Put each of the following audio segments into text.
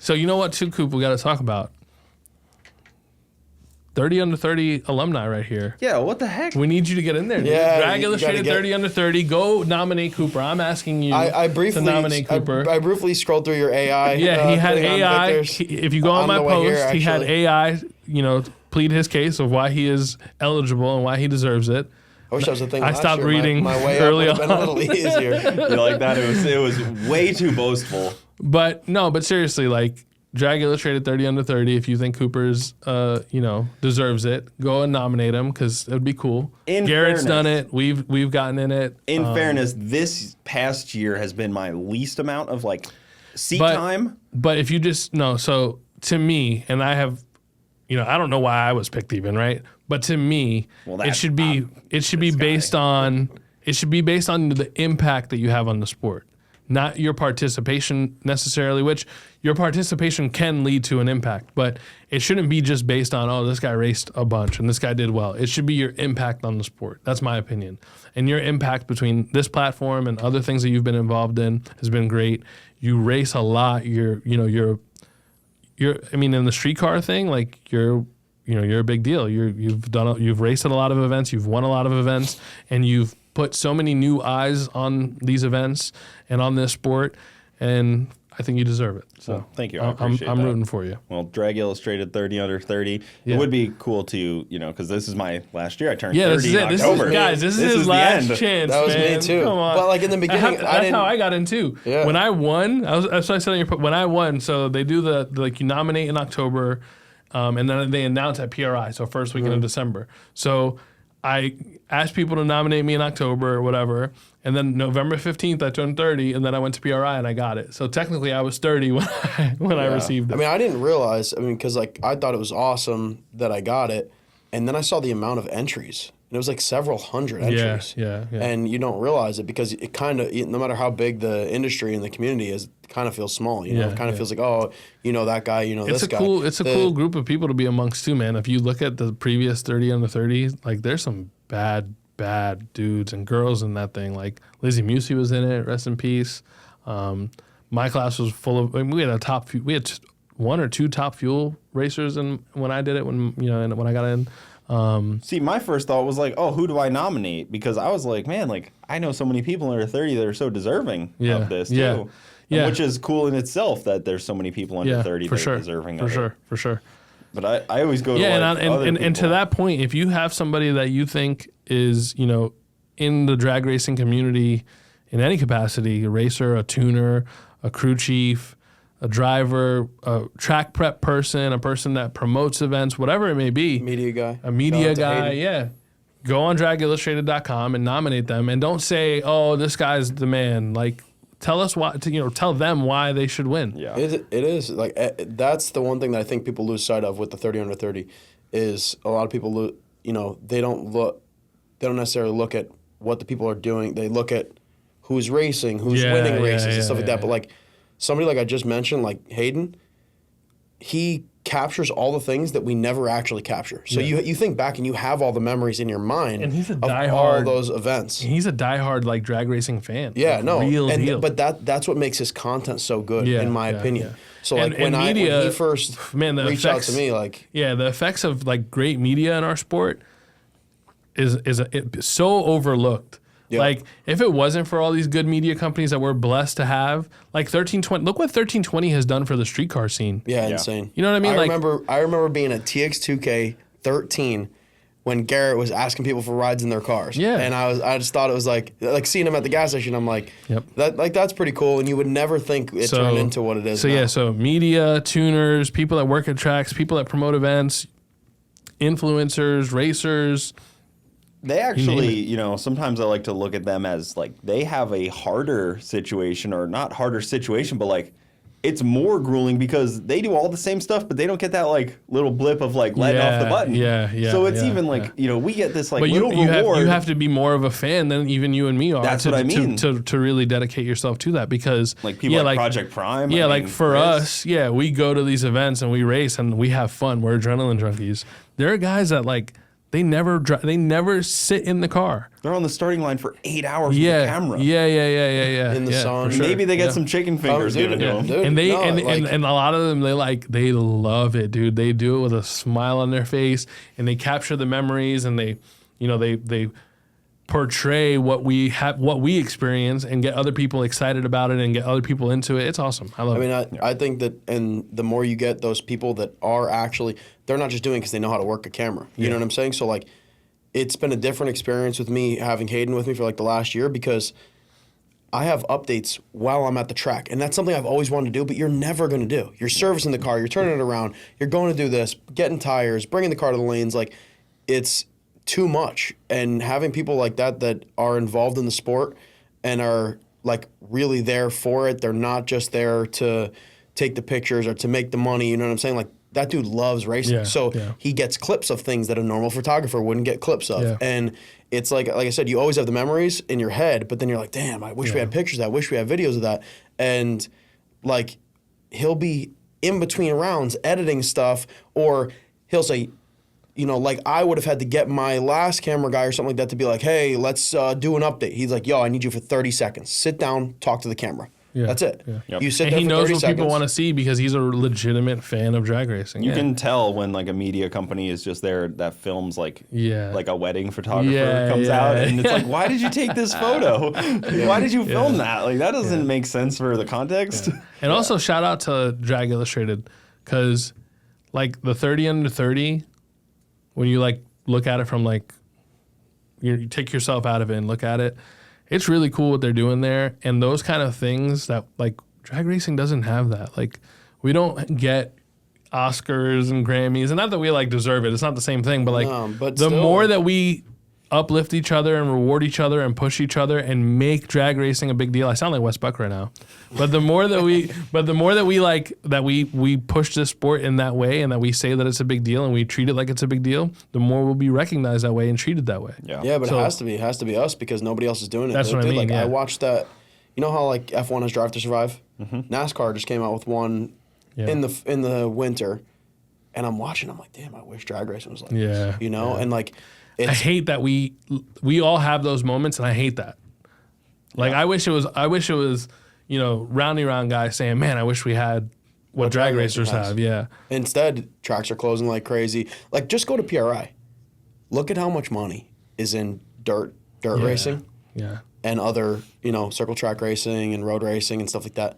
So you know what, too, Coop, we got to talk about? 30 under 30 alumni right here. Yeah, what the heck? We need you to get in there. Yeah, Drag Illustrated 30 under 30. Go nominate Cooper. I'm asking you to nominate Cooper. I briefly scrolled through your AI. Yeah, he had AI. If you go on my post, he had AI, plead his case of why he is eligible and why he deserves it. I wish that was a thing. I stopped reading my way early up would have been a little easier. You like that? It was way too boastful. But seriously, like, Drag Illustrated 30 under 30. If you think Cooper's, deserves it, go and nominate him because it would be cool. Garrett's done it. We've gotten in it. In fairness, this past year has been my least amount of seat time. But if you so to me, and I have, I don't know why I was picked even, right? But to me, it should be based on the impact that you have on the sport. Not your participation necessarily, which your participation can lead to an impact, but it shouldn't be just based on, this guy raced a bunch and this guy did well. It should be your impact on the sport. That's my opinion. And your impact between this platform and other things that you've been involved in has been great. You race a lot. You're in the streetcar thing, you're a big deal. You've raced at a lot of events. You've won a lot of events, and you've put so many new eyes on these events and on this sport, and I think you deserve it. So well, thank you. I appreciate I'm that. rooting for you. Well, Drag Illustrated 30 under 30. Yeah. It would be cool to, because this is my last year. I turned 30 this is in it. October. This is his last chance. That was man. me too. Come on. But in the beginning, that's how I got in too. Yeah. When I won, that's what I said on when I won. So they do you nominate in October, and then they announce at PRI. So first weekend of December. So I asked people to nominate me in October or whatever, and then November 15th I turned 30, and then I went to PRI and I got it. So technically I was 30 when I received it. I didn't realize, because I thought it was awesome that I got it, and then I saw the amount of entries. And it was several hundred entries. Yeah. And you don't realize it because it kind of, no matter how big the industry and the community is, it kind of feels small. It kind of feels like, that guy, this guy. It's a cool group of people to be amongst too, man. If you look at the previous 30 under 30, there's some bad dudes and girls in that thing. Lizzie Musey was in it, rest in peace. My class was full of, we had one or two top fuel racers when I did it, when I got in. See, my first thought was who do I nominate? Because I was I know so many people under 30 that are so deserving of this too. Yeah. Which is cool in itself that there's so many people under 30 that are deserving of it. For sure. But I always go to and to that point, if you have somebody that you think is, in the drag racing community in any capacity, a racer, a tuner, a crew chief, a driver, a track prep person, a person that promotes events, whatever it may be. A media guy, Go on dragillustrated.com and nominate them, and don't say, this guy's the man. Tell us why. Tell them why they should win. Yeah, it is that's the one thing that I think people lose sight of with the 30 under 30 is a lot of people they don't necessarily look at what the people are doing. They look at who's racing, who's winning races and stuff like that. But somebody I just mentioned, Hayden, he captures all the things that we never actually capture. So you think back and you have all the memories in your mind and he's a of all those events. He's a diehard drag racing fan. Yeah, real deal. But that's what makes his content so good, in my opinion. Yeah. So when he first reached out to me, the effects of great media in our sport is so overlooked. Yeah. If it wasn't for all these good media companies that we're blessed to have, 1320, look what 1320 has done for the streetcar scene. Yeah, insane. You know what I mean? I remember being at TX2K 13 when Garrett was asking people for rides in their cars. Yeah. And I just thought it was seeing him at the gas station, I'm yep. That's pretty cool, and you would never think it turned into what it is now. So media, tuners, people that work at tracks, people that promote events, influencers, racers. They actually, sometimes I like to look at them as they have a harder situation, or not harder situation, but it's more grueling because they do all the same stuff, but they don't get that little blip of letting off the button. Yeah. So it's even we get this but little reward. You have to be more of a fan than even you and me are. That's what I mean. To really dedicate yourself to that, because people like Project Prime. Yeah, for us, we go to these events and we race and we have fun. We're adrenaline junkies. There are guys that They never sit in the car. They're on the starting line for 8 hours with the camera. Yeah. In the sun. Sure. Maybe they get some chicken fingers given to them. Dude, and a lot of them, they love it, dude. They do it with a smile on their face, and they capture the memories, and they portray what we experience, and get other people excited about it, and get other people into it. It's awesome. I love it. I think that, and the more you get those people that are actually, they're not just doing it because they know how to work a camera. You know what I'm saying? So like, it's been a different experience with me having Hayden with me for like the last year, because I have updates while I'm at the track. And that's something I've always wanted to do, but you're never going to do. You're servicing the car, you're turning it around, you're going to do this, getting tires, bringing the car to the lanes. Like, it's too much. And having people like that are involved in the sport and are like really there for it, they're not just there to take the pictures or to make the money, you know what I'm saying? Like, that dude loves racing. He gets clips of things that a normal photographer wouldn't get clips of. Yeah. And it's like I said, you always have the memories in your head, but then you're like, damn, I wish we had pictures of that. I wish we had videos of that. And like, he'll be in between rounds editing stuff, or he'll say, you know, like, I would have had to get my last camera guy or something like that to be like, hey, let's do an update. He's like, yo, I need you for 30 seconds. Sit down, talk to the camera. Yeah. That's it. Yeah. Yep. You sit and there he for knows 30 what seconds. people want to see, because he's a legitimate fan of drag racing. You can tell when like a media company is just there that films like a wedding photographer comes out, and it's like, why did you take this photo? Why did you film that? Like, that doesn't make sense for the context. Yeah. And also shout out to Drag Illustrated, because like the 30 under 30, when you like look at it from like, you take yourself out of it and look at it, it's really cool what they're doing there. And those kind of things that, like, drag racing doesn't have that. Like, we don't get Oscars and Grammys, and not that we like deserve it. It's not the same thing, but like, the more that we uplift each other and reward each other and push each other and make drag racing a big deal. I sound like Wes Buck right now, but the more that we push this sport in that way, and that we say that it's a big deal and we treat it like it's a big deal, the more we'll be recognized that way and treated that way. Yeah, but it has to be us, because nobody else is doing it. That's what I mean. Like, I watched that. You know how like F1 has Drive to Survive? Mm-hmm. NASCAR just came out with one in the winter, and I'm watching. I'm like, damn, I wish drag racing was like this. You know, and like, I hate that we all have those moments, and I hate that. Like, I wish it was, you know, roundy round guy saying, man, I wish we had what drag racers have. Yeah. Instead, tracks are closing like crazy. Like, just go to PRI. Look at how much money is in dirt racing. Yeah. And other, you know, circle track racing and road racing and stuff like that.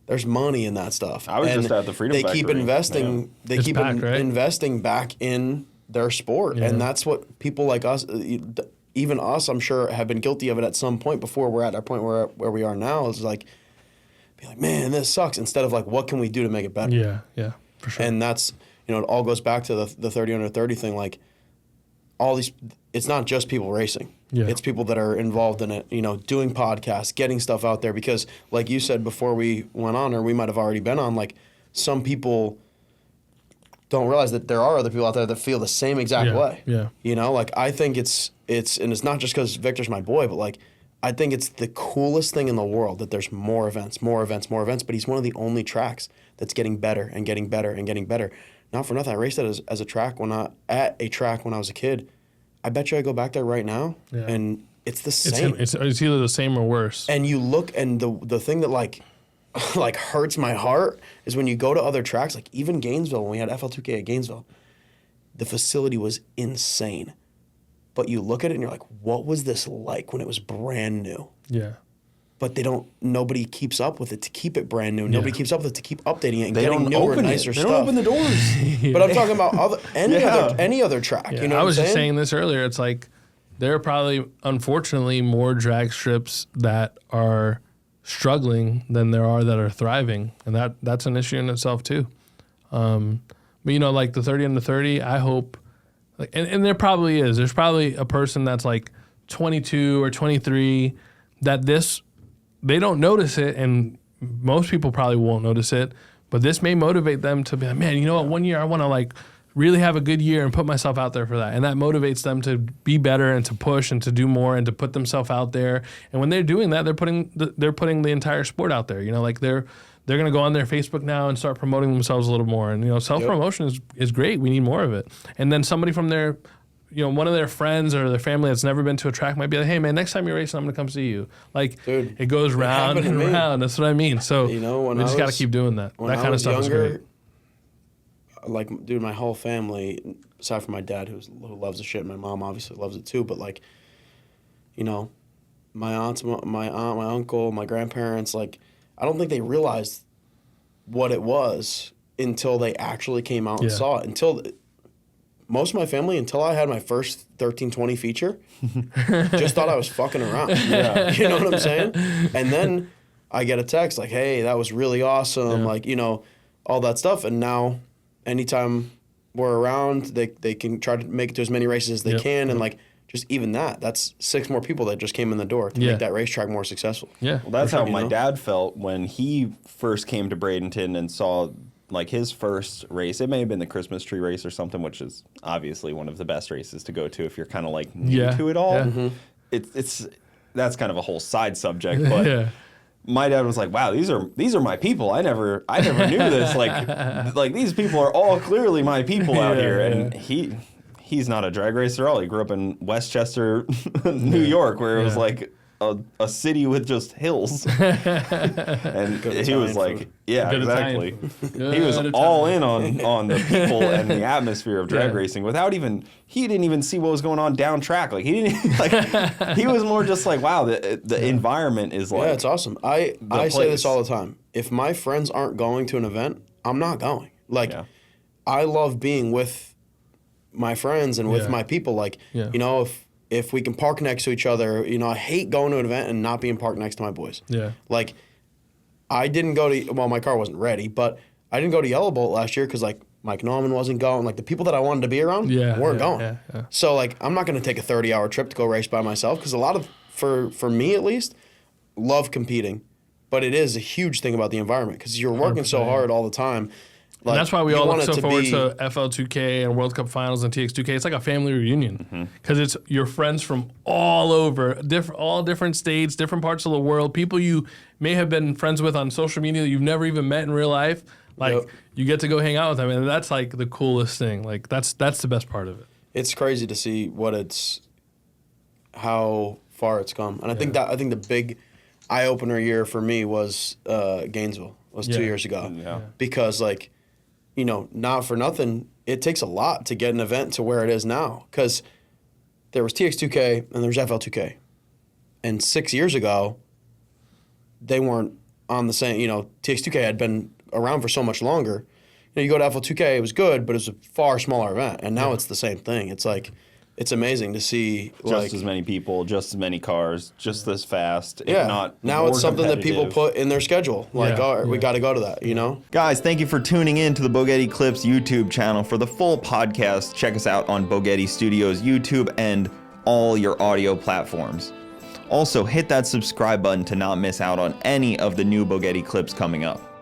There's money in that stuff. I was just at the Freedom Factory. Keep investing. They keep investing back in their sport, and that's what people like us, even us, I'm sure, have been guilty of it at some point before we're at our point where we are now. Is like, be like, man, this sucks, instead of like, what can we do to make it better? Yeah, for sure. And that's, you know, it all goes back to the 30 under 30 thing. Like, all these, it's not just people racing. Yeah. It's people that are involved in it, you know, doing podcasts, getting stuff out there, because like you said before we went on, or we might have already been on, like, some people don't realize that there are other people out there that feel the same exact way. Yeah. You know, like, I think it's and it's not just because Victor's my boy, but like, I think it's the coolest thing in the world that there's more events, but he's one of the only tracks that's getting better and getting better and getting better. Not for nothing, I raced it as a track when I was a kid. I bet you I go back there right now, and it's the same. It's either the same or worse. And you look, and the thing that like hurts my heart is when you go to other tracks, like even Gainesville, when we had FL2K at Gainesville, the facility was insane. But you look at it and you're like, what was this like when it was brand new? Yeah. But nobody keeps up with it to keep it brand new. Nobody keeps up with it to keep updating it and getting newer, nicer stuff. They don't open the doors. But I'm talking about any other track. Yeah. You know, I was just saying this earlier. It's like, there are probably, unfortunately, more drag strips that are struggling than there are that are thriving, and that's an issue in itself too. But you know, like the 30 under 30, I hope, like, and there probably is. There's probably a person that's like 22 or 23 that they don't notice it, and most people probably won't notice it. But this may motivate them to be like, man, you know what? One year I want to like really have a good year and put myself out there for that. And that motivates them to be better and to push and to do more and to put themselves out there. And when they're doing that, they're putting the entire sport out there. You know, like they're going to go on their Facebook now and start promoting themselves a little more. And, you know, self-promotion is great. We need more of it. And then somebody from their one of their friends or their family that's never been to a track might be like, hey man, next time you're racing, I'm gonna come see you. Like, dude, it goes round and round. That's what I mean. So we just got to keep doing that. That kind of stuff is great. Like, dude, my whole family, aside from my dad, who loves the shit, and my mom obviously loves it too, but like, my aunts, my uncle, my grandparents, like, I don't think they realized what it was until they actually came out and saw it. Most of my family, until I had my first 1320 feature, just thought I was fucking around. Yeah. You know what I'm saying? And then I get a text like, hey, that was really awesome, like, all that stuff. And now anytime we're around, they can try to make it to as many races as they can. And like, just even that's 6 more people that just came in the door to make that racetrack more successful. Yeah. Well, that's how my dad felt when he first came to Bradenton and saw like his first race. It may have been the Christmas tree race or something, which is obviously one of the best races to go to if you're kind of like new to it all. Yeah. Mm-hmm. That's kind of a whole side subject, but my dad was like, wow, these are my people. I never knew this. Like these people are all clearly my people out here. And he's not a drag racer at all. He grew up in Westchester, New York, where it was like a city with just hills. And he was like, exactly. He was all in on the people and the atmosphere of drag racing he didn't even see what was going on down track. Like he was more just like, wow, the environment is like. Yeah, it's awesome. I say this all the time. If my friends aren't going to an event, I'm not going. Like, I love being with my friends and with my people. Like, if we can park next to each other, I hate going to an event and not being parked next to my boys. Yeah. Like, I didn't go to, my car wasn't ready, but I didn't go to Yellow Bolt last year because, like, Mike Norman wasn't going. Like, the people that I wanted to be around weren't going. Yeah. So, like, I'm not going to take a 30-hour trip to go race by myself because a lot of, for me at least, love competing. But it is a huge thing about the environment because you're working so hard all the time. Like, and that's why we all look so forward to FL2K and World Cup Finals and TX2K. It's like a family reunion because it's your friends from all over, all different states, different parts of the world, people you may have been friends with on social media that you've never even met in real life. Like, you get to go hang out with them, and that's like the coolest thing. Like, that's the best part of it. It's crazy to see how far it's come, and I think the big eye opener year for me was Gainesville. Was 2 years ago because like. Not for nothing, it takes a lot to get an event to where it is now. Because there was TX2K and there was FL2K. And 6 years ago, they weren't on the same, TX2K had been around for so much longer. You go to FL2K, it was good, but it was a far smaller event. And now it's the same thing. It's like, it's amazing to see. Just as many people, just as many cars, just as fast, if not now it's something that people put in their schedule. Like, we got to go to that, Guys, thank you for tuning in to the Bogetti Clips YouTube channel. For the full podcast, check us out on Bogetti Studios YouTube and all your audio platforms. Also, hit that subscribe button to not miss out on any of the new Bogetti clips coming up.